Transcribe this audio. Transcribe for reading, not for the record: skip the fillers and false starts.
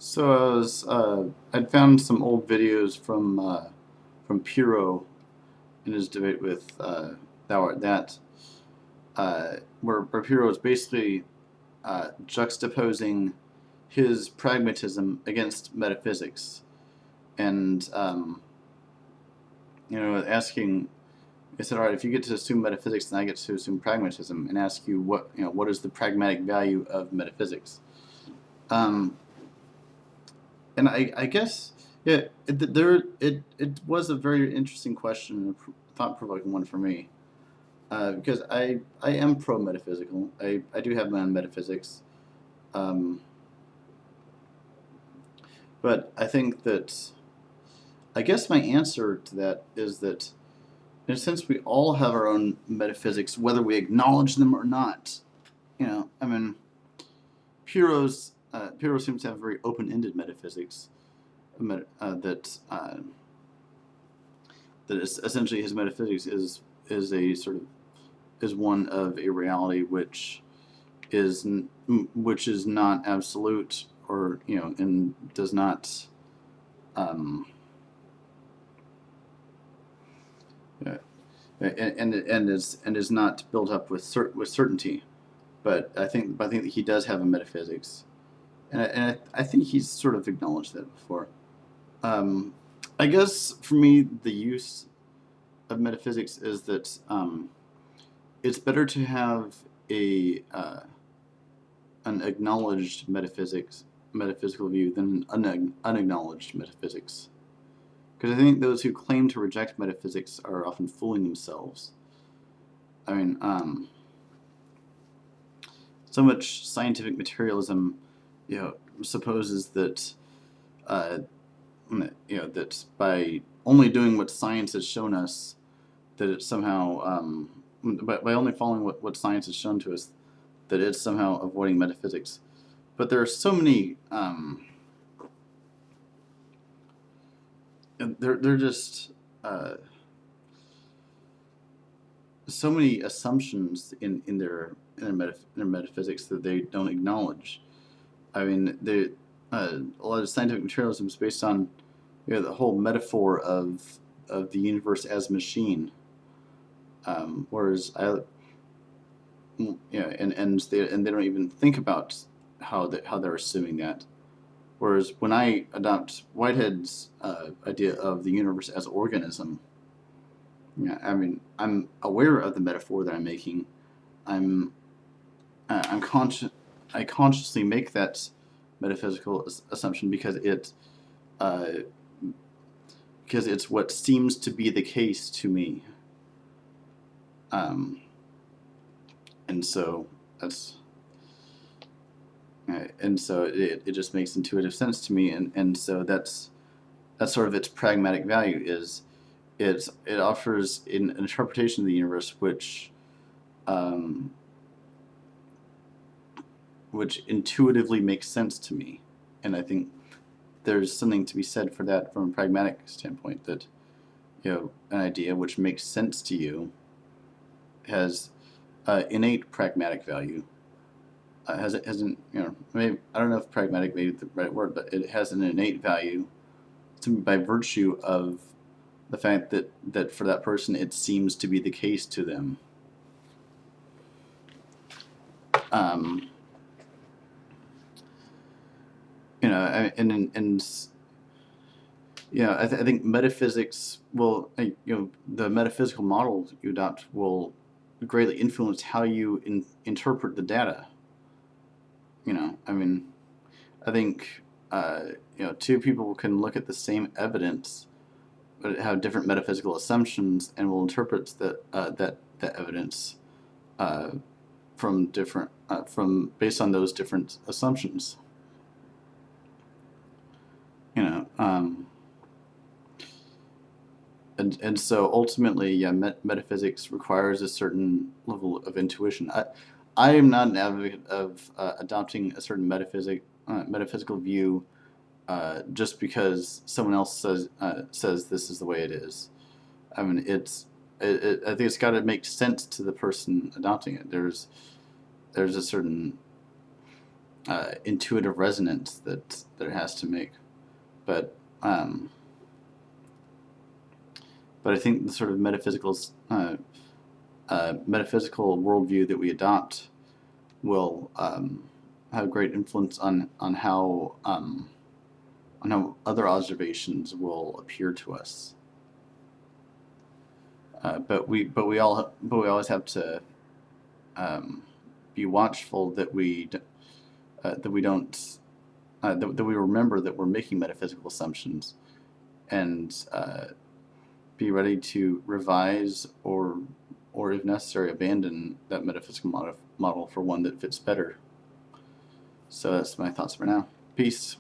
So I'd found some old videos from Piro in his debate with Thou Art That, where Piro is basically juxtaposing his pragmatism against metaphysics, and asking. I said, all right, if you get to assume metaphysics, then I get to assume pragmatism, and ask you what is the pragmatic value of metaphysics. Um, and I guess it was a very interesting question and a thought provoking one for me, because I am pro metaphysical. I do have my own metaphysics, um, but I think that I guess my answer to that is that in a sense we all have our own metaphysics, whether we acknowledge them or not. I mean, Piro seems to have very open ended metaphysics, that that is essentially his metaphysics is a sort of is one of a reality is which is not absolute, or and does not um, uh, and is not built up with certainty. But I think that he does have a metaphysics, and I think he's sort of acknowledged that before. Um, I guess for me, the use of metaphysics is that it's better to have a an acknowledged metaphysical view than an unacknowledged metaphysics. Because I think those who claim to reject metaphysics are often fooling themselves. I mean, so much scientific materialism, supposes that, uh, that by only doing what science has shown us, that it's somehow, by only following what science has shown to us, that it's somehow avoiding metaphysics. But there are so many, they're just so many assumptions in their metaphysics that they don't acknowledge. I mean, a lot of scientific materialism is based on the whole metaphor of the universe as machine, whereas and they don't even think about how they're assuming that. Whereas when I adopt Whitehead's idea of the universe as organism, I mean, I'm aware of the metaphor that I'm making. I'm I'm conscious. I consciously make that metaphysical assumption uh, because it's what seems to be the case to me, um, and so that's and so it just makes intuitive sense to me, and so that's sort of its pragmatic value is it offers an interpretation of the universe um, which intuitively makes sense to me, and I think there's something to be said for that from a pragmatic standpoint, that an idea which makes sense to you has innate pragmatic value. Hasn't maybe I don't know if pragmatic may be the right word, but it has an innate value by virtue of the fact that for that person it seems to be the case to them. Um, and I think metaphysics will, the metaphysical model you adopt will greatly influence how you interpret the data. I mean, I think two people can look at the same evidence, but have different metaphysical assumptions, and will interpret that evidence uh, from based on those different assumptions. You know, um, and so ultimately, yeah, metaphysics requires a certain level of intuition. I am not an advocate of adopting a certain metaphysical view just because someone else says this is the way it is. I mean, I think it's got to make sense to the person adopting it. There's a certain intuitive resonance that it has to make. But I think the sort of metaphysical worldview that we adopt will have a great influence on how other observations will appear to us. But we always have to be watchful that we don't that we remember that we're making metaphysical assumptions, and be ready to revise or if necessary abandon that metaphysical model for one that fits better. So that's my thoughts for now. Peace.